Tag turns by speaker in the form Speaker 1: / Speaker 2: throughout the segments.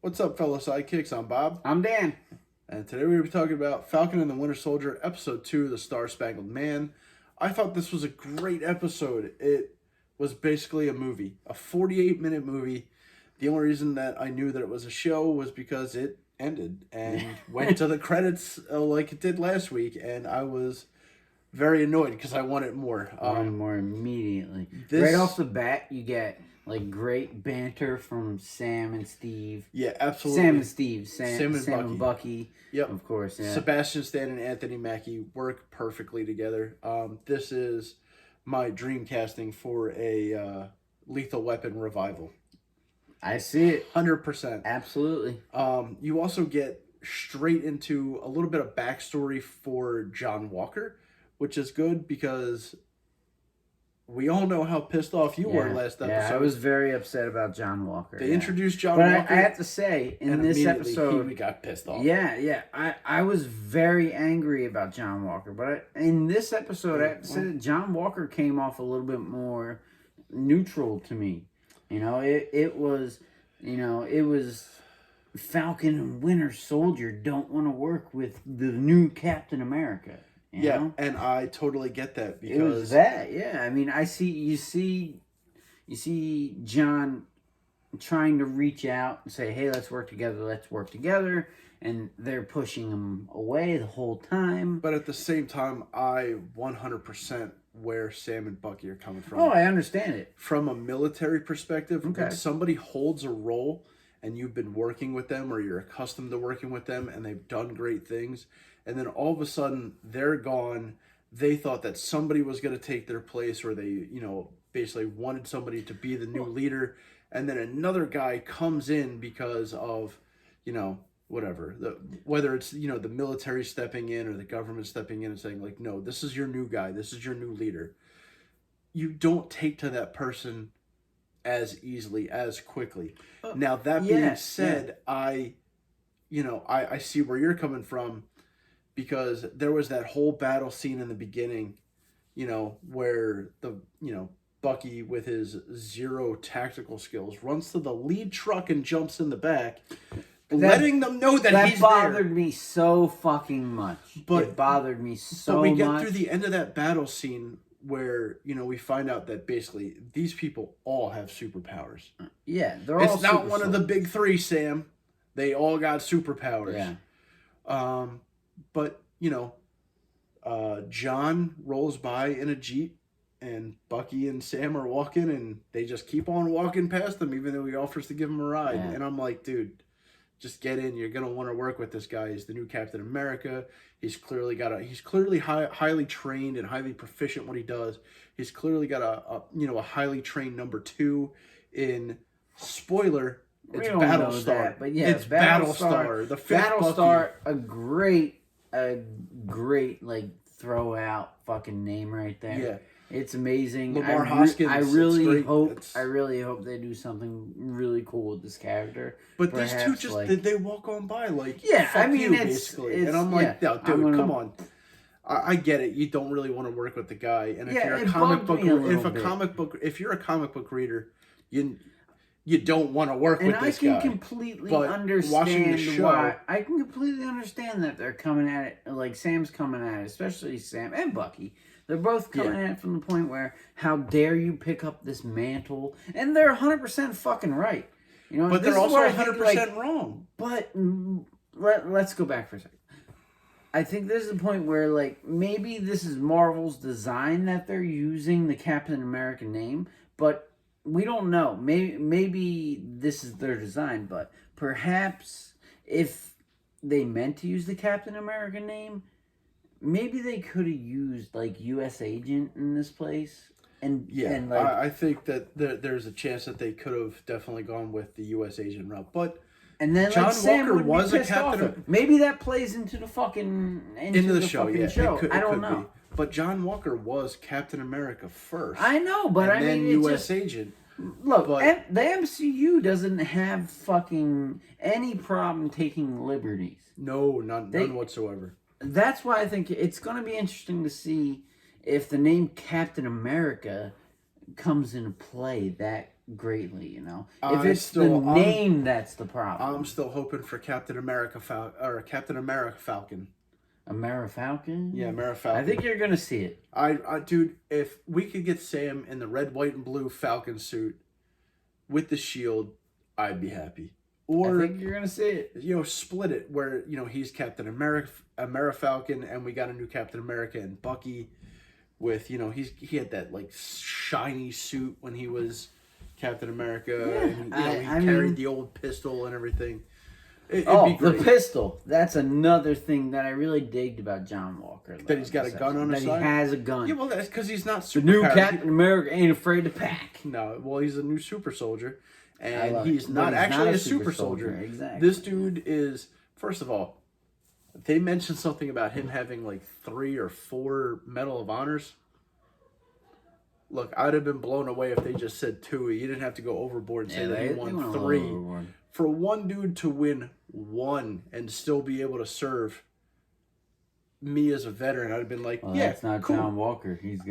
Speaker 1: What's up, fellow sidekicks? I'm Bob.
Speaker 2: I'm Dan.
Speaker 1: And today we're going to be talking about Falcon and the Winter Soldier, Episode 2, The Star-Spangled Man. I thought this was a great episode. It was basically a movie, a 48-minute movie. The only reason that I knew that it was a show was because it ended and went to the credits like it did last week, and I was very annoyed because I wanted more.
Speaker 2: More immediately. Right off the bat, you get great banter from Sam and Steve.
Speaker 1: Yeah, absolutely.
Speaker 2: Sam and Steve.
Speaker 1: Sam
Speaker 2: and Bucky.
Speaker 1: Yep.
Speaker 2: Of course, yeah.
Speaker 1: Sebastian Stan and Anthony Mackie work perfectly together. This is my dream casting for a Lethal Weapon revival.
Speaker 2: I see it.
Speaker 1: 100%.
Speaker 2: Absolutely.
Speaker 1: You also get straight into a little bit of backstory for John Walker, which is good because we all know how pissed off you were last episode.
Speaker 2: Yeah, I was very upset about John Walker.
Speaker 1: They introduced John Walker.
Speaker 2: But I have to say, in this episode,
Speaker 1: we got pissed off.
Speaker 2: Yeah. I was very angry about John Walker. But in this episode, I have to say that John Walker came off a little bit more neutral to me. It was Falcon and Winter Soldier don't want to work with the new Captain America. You know?
Speaker 1: And I totally get that because
Speaker 2: it was that. Yeah, I mean, you see John trying to reach out and say, "Hey, let's work together," and they're pushing him away the whole time.
Speaker 1: But at the same time, I 100% where Sam and Bucky are coming from.
Speaker 2: Oh, I understand it.
Speaker 1: From a military perspective,
Speaker 2: okay.
Speaker 1: When somebody holds a role and you've been working with them or you're accustomed to working with them and they've done great things, and then all of a sudden they're gone, they thought that somebody was going to take their place, or they, basically wanted somebody to be the new leader, and then another guy comes in because of, whatever, whether it's, the military stepping in or the government stepping in and saying, like, no, this is your new guy, this is your new leader. You don't take to that person as easily, as quickly. Now, that being said, I see where you're coming from, because there was that whole battle scene in the beginning, where Bucky with his zero tactical skills runs to the lead truck and jumps in the back, letting them know that he's there.
Speaker 2: That bothered me so fucking much. It bothered me so much.
Speaker 1: But we get through the end of that battle scene where, we find out that basically these people all have superpowers.
Speaker 2: Yeah, they're all
Speaker 1: It's not one of the big three, Sam. They all got superpowers.
Speaker 2: Yeah.
Speaker 1: But, John rolls by in a Jeep, and Bucky and Sam are walking, and they just keep on walking past them, even though he offers to give him a ride. Yeah. And I'm like, dude, just get in. You're going to want to work with this guy. He's the new Captain America. He's clearly highly trained and highly proficient what he does. He's clearly got a highly trained number 2 in, spoiler, it's Battlestar.
Speaker 2: But yeah,
Speaker 1: it's Battlestar. The fifth
Speaker 2: Battlestar, a great throw out fucking name right there.
Speaker 1: Yeah.
Speaker 2: It's amazing.
Speaker 1: Lamar Hoskins.
Speaker 2: I really hope they do something really cool with this character.
Speaker 1: But these two just they walk on by like,
Speaker 2: yeah,
Speaker 1: fuck basically. And I'm like, no, dude, come on. I get it. You don't really want to work with the guy, and if you're a comic book reader, you don't want to work with this guy.
Speaker 2: And I can completely understand why. I can completely understand that they're coming at it, like Sam's coming at it, especially Sam and Bucky. They're both coming at it from the point where, how dare you pick up this mantle? And they're 100% fucking right.
Speaker 1: But they're also 100% wrong.
Speaker 2: But let's go back for a second. I think this is the point where, maybe this is Marvel's design that they're using the Captain America name, but we don't know. Maybe this is their design, but perhaps if they meant to use the Captain America name, maybe they could have used U.S. Agent in this place.
Speaker 1: I think that there's a chance that they could have definitely gone with the U.S. Agent route, but.
Speaker 2: And then
Speaker 1: John
Speaker 2: Sam
Speaker 1: Walker was a captain.
Speaker 2: Maybe that plays into the fucking into the show.
Speaker 1: I
Speaker 2: don't know.
Speaker 1: Be. But John Walker was Captain America first.
Speaker 2: I know, but
Speaker 1: and then U.S. Agent.
Speaker 2: Look, the MCU doesn't have fucking any problem taking liberties.
Speaker 1: No, none whatsoever.
Speaker 2: That's why I think it's going to be interesting to see if the name Captain America comes into play greatly. You know,
Speaker 1: I'm
Speaker 2: if it's
Speaker 1: still-
Speaker 2: the name that's the problem.
Speaker 1: I'm still hoping for Captain America Captain America Falcon.
Speaker 2: Falcon.
Speaker 1: Yeah, Falcon.
Speaker 2: I think you're gonna see it.
Speaker 1: Dude, if we could get Sam in the red, white, and blue Falcon suit with the shield, I'd be happy. Or
Speaker 2: I think you're gonna see it.
Speaker 1: Split it where he's Captain America, Falcon, and we got a new Captain America and Bucky. With he had that like shiny suit when he was Captain America, and he carried the old pistol and everything. It'd be great.
Speaker 2: The pistol. That's another thing that I really digged about John Walker.
Speaker 1: That he's got a gun on his side?
Speaker 2: He has a gun.
Speaker 1: Yeah, well, that's because he's not
Speaker 2: the
Speaker 1: super
Speaker 2: new
Speaker 1: powered.
Speaker 2: Captain America ain't afraid to pack.
Speaker 1: No, well, he's a new super soldier, and
Speaker 2: he's
Speaker 1: not actually a super soldier.
Speaker 2: Exactly.
Speaker 1: This dude is, first of all, they mentioned something about him having like 3 or 4 Medal of Honors. Look, I'd have been blown away if they just said 2. You didn't have to go overboard and say that he won 3. For one dude to win 1 and still be able to serve me as a veteran, I'd have been like, yeah,
Speaker 2: that's not
Speaker 1: cool.
Speaker 2: John Walker. He's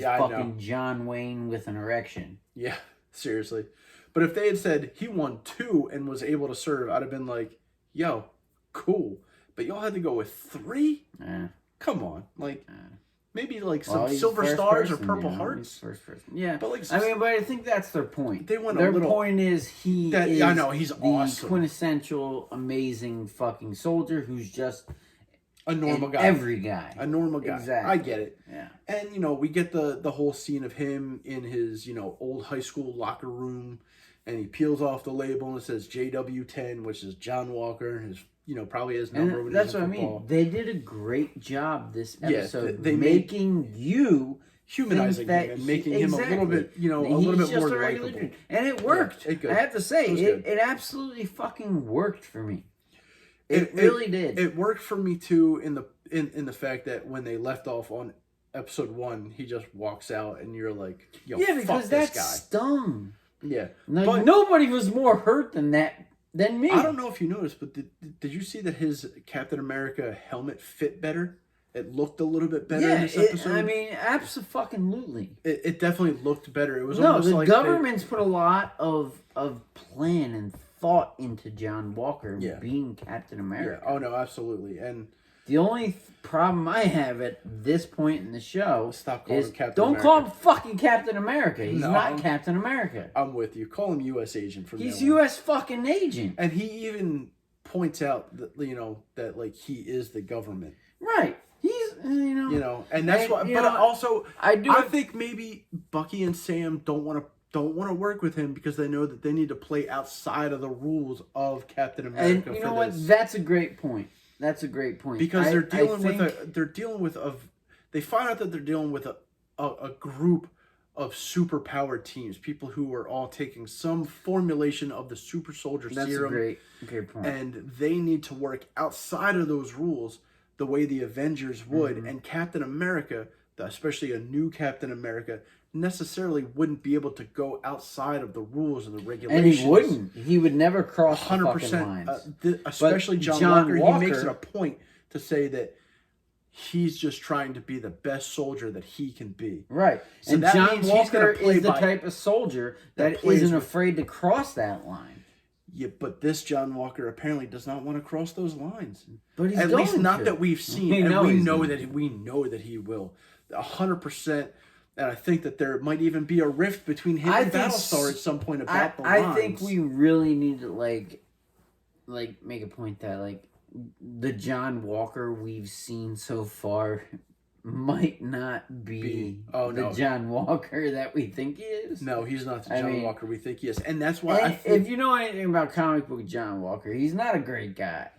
Speaker 2: fucking John Wayne with an erection.
Speaker 1: Yeah, seriously. But if they had said he won 2 and was able to serve, I'd have been like, yo, cool. But y'all had to go with 3? Come on. Like, maybe like some silver stars or purple hearts.
Speaker 2: First person. Yeah.
Speaker 1: But like,
Speaker 2: but I think that's their point.
Speaker 1: They want
Speaker 2: their point is he's
Speaker 1: awesome.
Speaker 2: Quintessential amazing fucking soldier who's just
Speaker 1: a normal guy.
Speaker 2: Every guy.
Speaker 1: A normal guy.
Speaker 2: Exactly.
Speaker 1: I get it.
Speaker 2: Yeah.
Speaker 1: And we get the whole scene of him in his, old high school locker room, and he peels off the label and it says JW10, which is John Walker, his probably his number.
Speaker 2: And that's what I mean. They did a great job this episode. They making you
Speaker 1: humanizing him and making him a little bit, a little bit more likable.
Speaker 2: And it worked.
Speaker 1: Yeah,
Speaker 2: I have to say, it absolutely fucking worked for me. It really did.
Speaker 1: It worked for me too in the fact that when they left off on episode 1, he just walks out and you're like, yo,
Speaker 2: because
Speaker 1: fuck
Speaker 2: that
Speaker 1: this guy.
Speaker 2: stung.
Speaker 1: Yeah.
Speaker 2: Like, nobody was more hurt than me.
Speaker 1: I don't know if you noticed, but did you see that his Captain America helmet fit better? It looked a little bit better in this episode.
Speaker 2: Absolutely.
Speaker 1: It definitely looked better. It was
Speaker 2: the government's put a lot of plan and thought into John Walker being Captain America.
Speaker 1: Yeah. Oh no, absolutely. And
Speaker 2: the only problem I have at this point in the show
Speaker 1: is
Speaker 2: don't call him fucking Captain America. He's not Captain America.
Speaker 1: I'm with you. Call him U.S. agent from
Speaker 2: He's U.S. fucking agent.
Speaker 1: And he even points out that that like he is the government.
Speaker 2: Right. He's
Speaker 1: and that's why. But also, I think maybe Bucky and Sam don't want to work with him because they know that they need to play outside of the rules of Captain America.
Speaker 2: And you know what? That's a great point. That's a great point.
Speaker 1: Because they find out that they're dealing with a group of superpowered teams, people who are all taking some formulation of the super soldier serum.
Speaker 2: That's a great point.
Speaker 1: And they need to work outside of those rules the way the Avengers would. And Captain America, especially a new Captain America, necessarily wouldn't be able to go outside of the rules and the regulations.
Speaker 2: And he wouldn't. He would never cross 100%, the fucking lines.
Speaker 1: Especially John Walker, he makes it a point to say that he's just trying to be the best soldier that he can be.
Speaker 2: Right.
Speaker 1: So
Speaker 2: and
Speaker 1: that
Speaker 2: John
Speaker 1: means
Speaker 2: Walker is the type of soldier that isn't afraid to cross that line.
Speaker 1: Yeah, but this John Walker apparently does not want to cross those lines.
Speaker 2: But he's
Speaker 1: at least not that we've seen. We know that he will. 100%. And I think that there might even be a rift between him and Battlestar at some point about the lines.
Speaker 2: I think we really need to like make a point that the John Walker we've seen so far might not be the John Walker that we think he is.
Speaker 1: No, he's not the John Walker we think he is. And that's why
Speaker 2: if you know anything about comic book John Walker, he's not a great guy.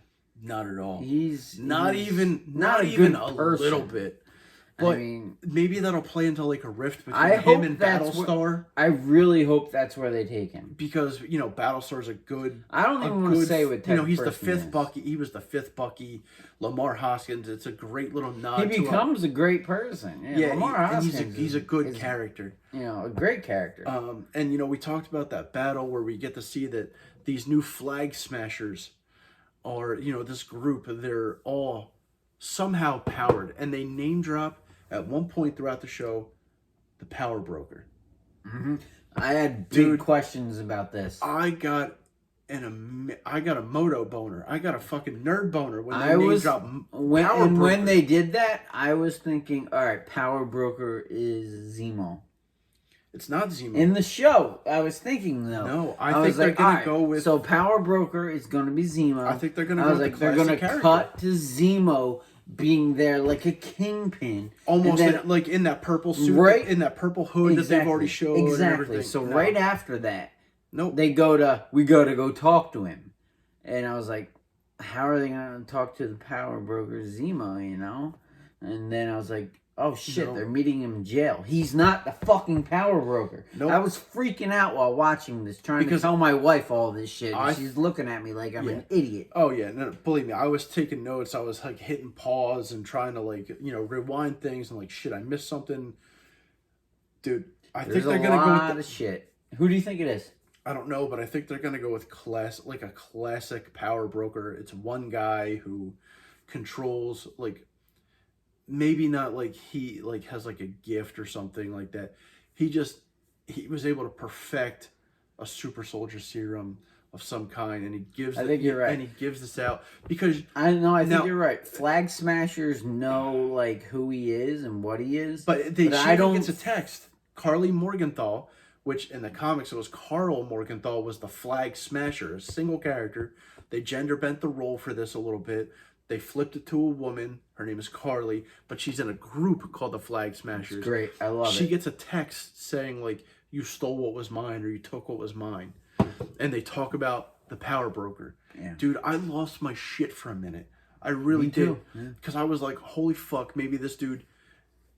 Speaker 1: Not at all.
Speaker 2: He's
Speaker 1: not even a little bit. But maybe that'll play into a rift between him and Battlestar.
Speaker 2: I really hope that's where they take him.
Speaker 1: Because, Battlestar's a good...
Speaker 2: I don't even want to say what type of
Speaker 1: he's
Speaker 2: person
Speaker 1: the fifth Bucky. He was the fifth Bucky. Lamar Hoskins, it's a great little nod
Speaker 2: He becomes a great person. Yeah, Lamar Hoskins
Speaker 1: he's a good character.
Speaker 2: A great character.
Speaker 1: And, we talked about that battle where we get to see that these new flag smashers are, this group, they're all somehow powered. And they name drop at one point throughout the show, the power broker.
Speaker 2: Mm-hmm. I had big
Speaker 1: Dude,
Speaker 2: questions about this.
Speaker 1: I got a moto boner. I got a fucking nerd boner when they
Speaker 2: I
Speaker 1: name
Speaker 2: was
Speaker 1: drop
Speaker 2: when
Speaker 1: Broker.
Speaker 2: they did that, I was thinking, all right, Power Broker is Zemo.
Speaker 1: It's not Zemo.
Speaker 2: In the show, I was thinking though.
Speaker 1: No, I think they're gonna go with.
Speaker 2: So Power Broker is gonna be Zemo.
Speaker 1: I think they're gonna go with the
Speaker 2: they're gonna
Speaker 1: classic
Speaker 2: cut to Zemo being there like a kingpin,
Speaker 1: almost
Speaker 2: then,
Speaker 1: like in that purple suit,
Speaker 2: right,
Speaker 1: in that purple hood that they've already showed.
Speaker 2: Exactly. So
Speaker 1: no.
Speaker 2: right after that,
Speaker 1: nope.
Speaker 2: we gotta go talk to him, and I was like, how are they gonna talk to the Power Broker Zemo? You know, and then I was like, oh shit, they're meeting him in jail. He's not the fucking Power Broker.
Speaker 1: Nope.
Speaker 2: I was freaking out while watching this, trying to tell my wife all this shit. She's looking at me like I'm an idiot.
Speaker 1: Oh yeah, no, believe me, I was taking notes. I was like hitting pause and trying to rewind things and like shit, I missed something. Dude, I think they're gonna go with
Speaker 2: lot of shit. Who do you think it is?
Speaker 1: I don't know, but I think they're gonna go with a classic Power Broker. It's one guy who controls maybe not like he has like a gift or something like that. He was able to perfect a super soldier serum of some kind, and he gives.
Speaker 2: I think you're right.
Speaker 1: And he gives this out because
Speaker 2: I think you're right. Flag Smashers know like who he is and what he is,
Speaker 1: but I don't gets a text. Carly Morgenthau, which in the comics it was Carl Morgenthau, was the Flag Smasher, a single character. They gender bent the role for this a little bit. They flipped it to a woman. Her name is Carly, but she's in a group called the Flag Smashers.
Speaker 2: That's great. I love it.
Speaker 1: She gets a text saying, like, you stole what was mine or you took what was mine. And they talk about the Power Broker.
Speaker 2: Yeah.
Speaker 1: Dude, I lost my shit for a minute. I really did. Because I was like, holy fuck, maybe this dude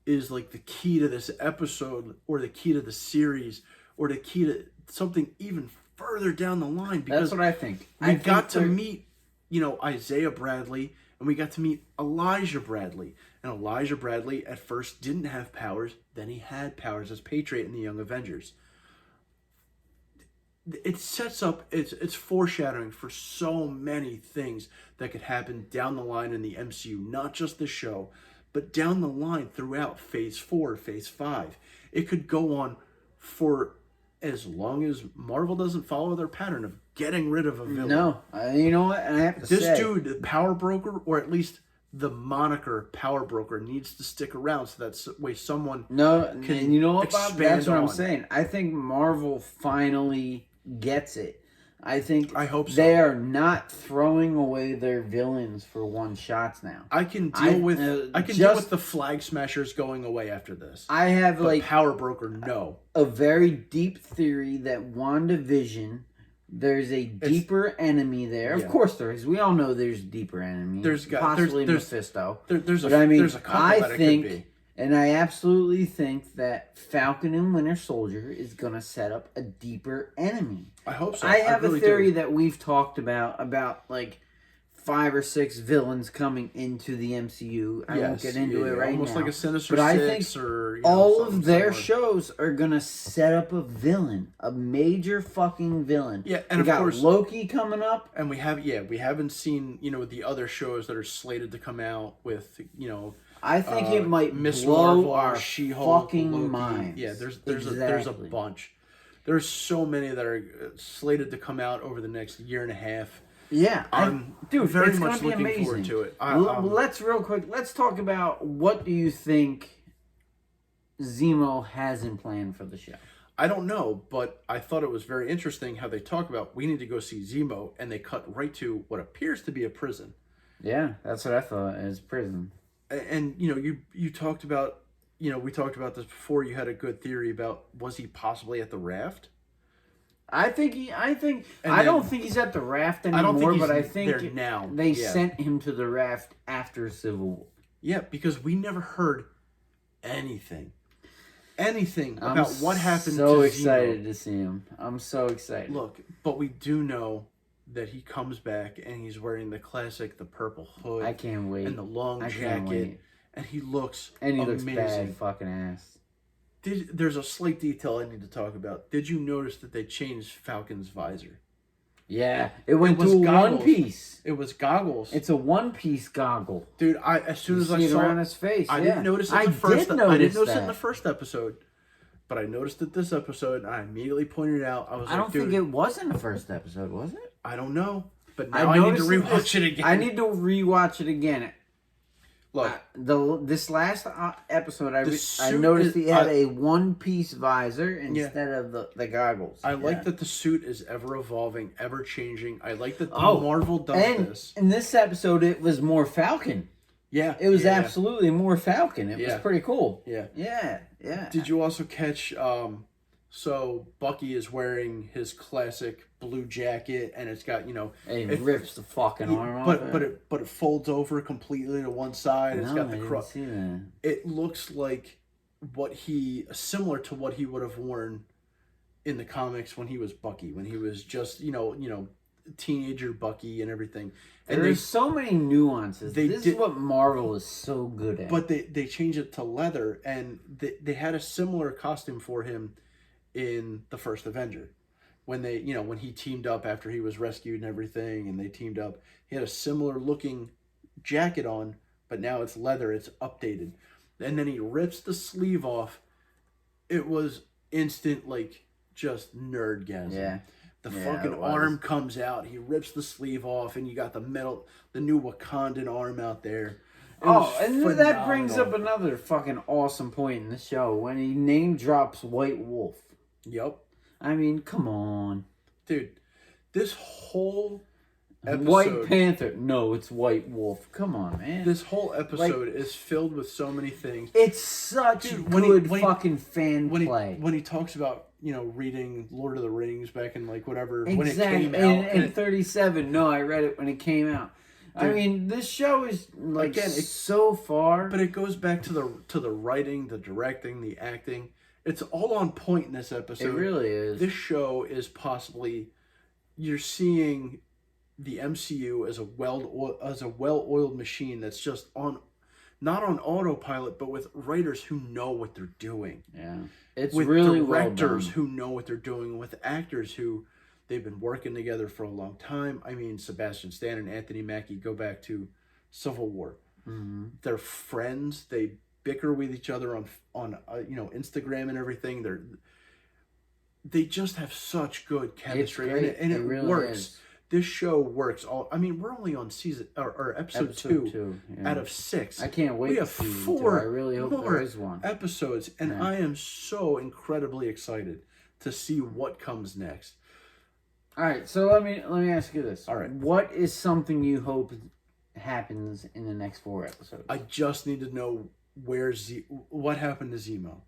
Speaker 1: is like the key to this episode or the key to the series or the key to something even further down the line. Because
Speaker 2: that's what I think.
Speaker 1: We got to meet, Isaiah Bradley, and we got to meet Elijah Bradley. And Elijah Bradley at first didn't have powers, then he had powers as Patriot in the Young Avengers. It sets up, it's foreshadowing for so many things that could happen down the line in the MCU, not just the show, but down the line throughout Phase 4, Phase 5. It could go on for as long as Marvel doesn't follow their pattern of getting rid of a villain.
Speaker 2: No, you know what? And I have to say,
Speaker 1: this dude, the Power Broker, or at least the moniker Power Broker, needs to stick around so that way someone
Speaker 2: and you know what, Bob? That's what I'm
Speaker 1: on.
Speaker 2: saying. I think Marvel finally gets it. I
Speaker 1: hope so.
Speaker 2: They are not throwing away their villains for one shots now.
Speaker 1: I can deal with the Flag Smashers going away after this.
Speaker 2: I have
Speaker 1: but Power Broker, no.
Speaker 2: A very deep theory that WandaVision, there's a deeper enemy there. Yeah. Of course there is. We all know there's a deeper enemy.
Speaker 1: There's
Speaker 2: Mephisto.
Speaker 1: There's a couple that it could be.
Speaker 2: And I absolutely think that Falcon and Winter Soldier is going to set up a deeper enemy.
Speaker 1: I hope so.
Speaker 2: I have a theory that we've talked about like 5 or 6 villains coming into the MCU. I won't get into it right
Speaker 1: almost
Speaker 2: now.
Speaker 1: Like a Sinister
Speaker 2: but
Speaker 1: Six,
Speaker 2: I think
Speaker 1: or
Speaker 2: all of their shows are going to set up a villain, a major fucking villain.
Speaker 1: Yeah, and
Speaker 2: we of course Loki coming up,
Speaker 1: and we haven't seen the other shows that are slated to come out with
Speaker 2: I think it might
Speaker 1: Miss
Speaker 2: blow
Speaker 1: Marvel,
Speaker 2: our
Speaker 1: She-Hulk,
Speaker 2: fucking
Speaker 1: Loki.
Speaker 2: minds.
Speaker 1: Yeah, there's a bunch. There's so many that are slated to come out over the next year and a half.
Speaker 2: Yeah,
Speaker 1: I'm very much looking forward to it.
Speaker 2: Let's talk about what do you think Zemo has in plan for the show.
Speaker 1: I don't know, but I thought it was very interesting how they talk about we need to go see Zemo, and they cut right to what appears to be a prison.
Speaker 2: Yeah, that's what I thought, as prison.
Speaker 1: And you talked about we talked about this before. You had a good theory about, was he possibly at the raft?
Speaker 2: I don't think he's at the raft anymore, but I think
Speaker 1: there now.
Speaker 2: They sent him to the raft after Civil War.
Speaker 1: Yeah, because we never heard anything about what happened to Zemo.
Speaker 2: I'm so excited to see him. I'm so excited.
Speaker 1: Look, but we do know that he comes back and he's wearing the purple hood.
Speaker 2: I can't wait.
Speaker 1: And the long jacket. And he looks amazing.
Speaker 2: Looks bad fucking ass.
Speaker 1: There's a slight detail I need to talk about. Did you notice that they changed Falcon's visor?
Speaker 2: Yeah, it went to a one piece.
Speaker 1: It was goggles.
Speaker 2: It's a one piece goggle.
Speaker 1: Dude, as soon as I saw
Speaker 2: it around his face,
Speaker 1: I didn't notice it in the first. I didn't notice it in the first episode. but I noticed it this episode, and I immediately pointed it out. I was
Speaker 2: I
Speaker 1: like,
Speaker 2: don't
Speaker 1: dude,
Speaker 2: think it was in the first episode, was it?
Speaker 1: I don't know, but now I need to rewatch it again.
Speaker 2: I need to rewatch it again.
Speaker 1: Look,
Speaker 2: this last episode, I
Speaker 1: suit
Speaker 2: noticed
Speaker 1: is-
Speaker 2: he had a one-piece visor instead of the goggles.
Speaker 1: I like that the suit is ever evolving, ever changing. I like that
Speaker 2: Oh,
Speaker 1: Marvel does
Speaker 2: and
Speaker 1: this.
Speaker 2: in this episode, it was more Falcon.
Speaker 1: Yeah,
Speaker 2: It was
Speaker 1: yeah.
Speaker 2: absolutely more Falcon. It
Speaker 1: Yeah.
Speaker 2: was pretty cool.
Speaker 1: Yeah.
Speaker 2: Yeah.
Speaker 1: Did you also catch? So Bucky is wearing his classic blue jacket, and it's got
Speaker 2: And he rips the fucking arm off.
Speaker 1: but it folds over completely to one side. It's got the cross.
Speaker 2: See that.
Speaker 1: It looks like similar to what he would have worn in the comics when he was Bucky, when he was just teenager Bucky and everything. And
Speaker 2: There's so many nuances. This
Speaker 1: did-
Speaker 2: is what Marvel is so good at.
Speaker 1: But they changed it to leather, and they had a similar costume for him in the first Avenger. When when he teamed up after he was rescued and everything, and they teamed up, he had a similar looking jacket on, but now it's leather, it's updated. And then he rips the sleeve off. It was instant, like, just nerdgasm.
Speaker 2: Yeah.
Speaker 1: The
Speaker 2: Yeah,
Speaker 1: fucking
Speaker 2: it was.
Speaker 1: arm comes out, he rips the sleeve off, and you got the new Wakandan arm out there. It was
Speaker 2: And that brings up
Speaker 1: phenomenal.
Speaker 2: another fucking awesome point in the show when he name drops White Wolf.
Speaker 1: Yep.
Speaker 2: I mean, come on.
Speaker 1: Dude, this whole episode...
Speaker 2: White Panther. No, it's White Wolf. Come on, man.
Speaker 1: This whole episode is filled with so many things.
Speaker 2: It's such
Speaker 1: Dude,
Speaker 2: good
Speaker 1: when he-
Speaker 2: fucking fan play.
Speaker 1: When he talks about, reading Lord of the Rings back in, like, whatever, when it
Speaker 2: Exactly.
Speaker 1: came out.
Speaker 2: In 37. No, I read it when it came out. I
Speaker 1: Dude.
Speaker 2: mean, this show is, like,
Speaker 1: Again, it's
Speaker 2: so far.
Speaker 1: But it goes back to the writing, the directing, the acting. It's all on point in this episode.
Speaker 2: It really is.
Speaker 1: This show is possibly... You're seeing the MCU as a well-oiled machine that's just not on autopilot, but with writers who know what they're doing.
Speaker 2: Yeah. It's
Speaker 1: With
Speaker 2: really
Speaker 1: directors
Speaker 2: well done.
Speaker 1: who know what they're doing, with actors who they've been working together for a long time. I mean, Sebastian Stan and Anthony Mackie go back to Civil War.
Speaker 2: Mm-hmm.
Speaker 1: They're friends. They bicker with each other on Instagram and everything. They just have such good chemistry,
Speaker 2: great.
Speaker 1: and it
Speaker 2: really
Speaker 1: works.
Speaker 2: is.
Speaker 1: This show works. We're only on season or episode two
Speaker 2: yeah.
Speaker 1: out of 6.
Speaker 2: I can't wait
Speaker 1: We have
Speaker 2: to see
Speaker 1: 4
Speaker 2: I really hope
Speaker 1: more
Speaker 2: there is one.
Speaker 1: episodes, and
Speaker 2: Yeah.
Speaker 1: I am so incredibly excited to see what comes next.
Speaker 2: All right, so let me ask you this.
Speaker 1: All right.
Speaker 2: What is something you hope happens in the next 4 episodes?
Speaker 1: I just need to know what happened to Zemo.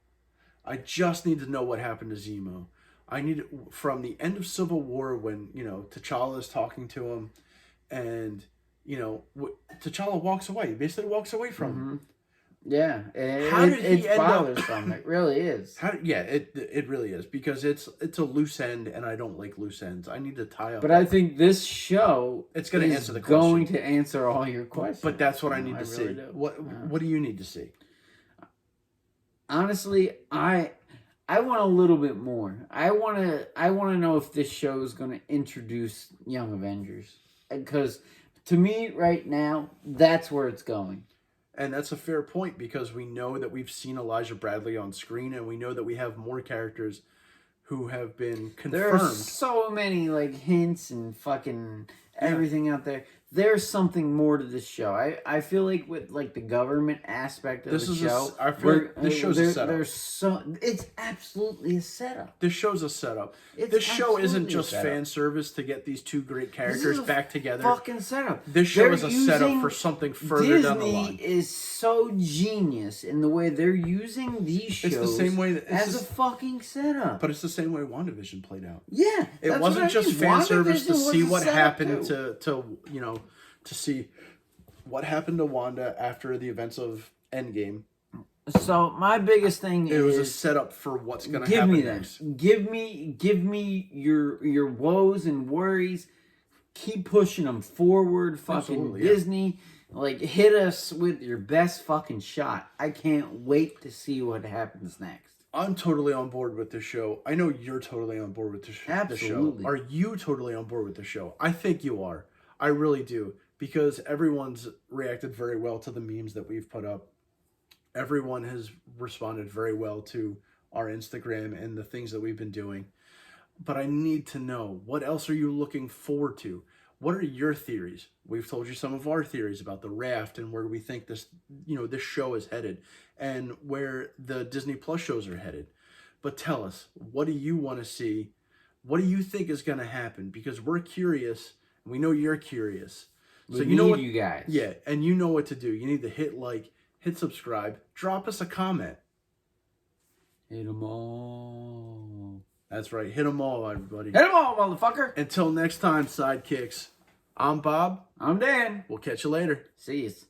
Speaker 1: I just need to know what happened to Zemo. I need from the end of Civil War when T'Challa is talking to him, and T'Challa walks away. He basically walks away from him.
Speaker 2: Yeah,
Speaker 1: How did he
Speaker 2: it's
Speaker 1: end up-
Speaker 2: bothersome. It really is.
Speaker 1: It really is, because it's a loose end, and I don't like loose ends. I need to tie up.
Speaker 2: But I think this show
Speaker 1: It's gonna
Speaker 2: is
Speaker 1: answer the
Speaker 2: going
Speaker 1: question.
Speaker 2: to answer all your questions.
Speaker 1: But that's what I
Speaker 2: You
Speaker 1: need
Speaker 2: know,
Speaker 1: to see.
Speaker 2: really do.
Speaker 1: What do you need to see?
Speaker 2: Honestly, I want a little bit more. I want to know if this show is going to introduce Young Avengers, because to me right now that's where it's going.
Speaker 1: And that's a fair point, because we know that we've seen Elijah Bradley on screen, and we know that we have more characters who have been
Speaker 2: There are
Speaker 1: confirmed.
Speaker 2: so many like hints and fucking everything out there. There's something more to this show. I feel like with like the government aspect of the show,
Speaker 1: I feel like this show's a setup.
Speaker 2: It's absolutely a setup.
Speaker 1: This show's a setup.
Speaker 2: It's
Speaker 1: This show isn't
Speaker 2: absolutely a
Speaker 1: just
Speaker 2: setup.
Speaker 1: fan service to get these 2 great
Speaker 2: This
Speaker 1: characters
Speaker 2: is a
Speaker 1: back together.
Speaker 2: Fucking setup.
Speaker 1: This show
Speaker 2: They're
Speaker 1: is a setup
Speaker 2: using-
Speaker 1: for something further down the
Speaker 2: Disney
Speaker 1: line.
Speaker 2: is so genius in the way they're using these shows
Speaker 1: It's the same way that
Speaker 2: as a fucking setup.
Speaker 1: But it's the same way WandaVision played out.
Speaker 2: Yeah,
Speaker 1: It
Speaker 2: that's
Speaker 1: wasn't
Speaker 2: what I
Speaker 1: just
Speaker 2: mean.
Speaker 1: fan service to
Speaker 2: WandaVision was
Speaker 1: see
Speaker 2: a
Speaker 1: what
Speaker 2: setup,
Speaker 1: happened
Speaker 2: too.
Speaker 1: to see what happened to Wanda after the events of Endgame.
Speaker 2: So my biggest thing
Speaker 1: It was a
Speaker 2: is
Speaker 1: setup for what's going to
Speaker 2: give
Speaker 1: happen
Speaker 2: me that.
Speaker 1: next.
Speaker 2: Give me your woes and worries. Keep pushing them forward. Fucking
Speaker 1: Absolutely, yeah.
Speaker 2: Disney, like hit us with your best fucking shot. I can't wait to see what happens next.
Speaker 1: I'm totally on board with this show. I know you're totally on board with the show.
Speaker 2: Absolutely.
Speaker 1: Are you totally on board with the show? I think you are. I really do. Because everyone's reacted very well to the memes that we've put up. Everyone has responded very well to our Instagram and the things that we've been doing. But I need to know, what else are you looking forward to? What are your theories? We've told you some of our theories about the raft and where we think this, this show is headed and where the Disney Plus shows are headed. But tell us, what do you want to see? What do you think is going to happen? Because we're curious. And we know you're curious.
Speaker 2: So you know what, you guys.
Speaker 1: Yeah, and you know what to do. You need to hit like, hit subscribe, drop us a comment.
Speaker 2: Hit them all.
Speaker 1: That's right. Hit them all, everybody.
Speaker 2: Hit them all, motherfucker.
Speaker 1: Until next time, sidekicks. I'm Bob.
Speaker 2: I'm Dan.
Speaker 1: We'll catch you later.
Speaker 2: See yous.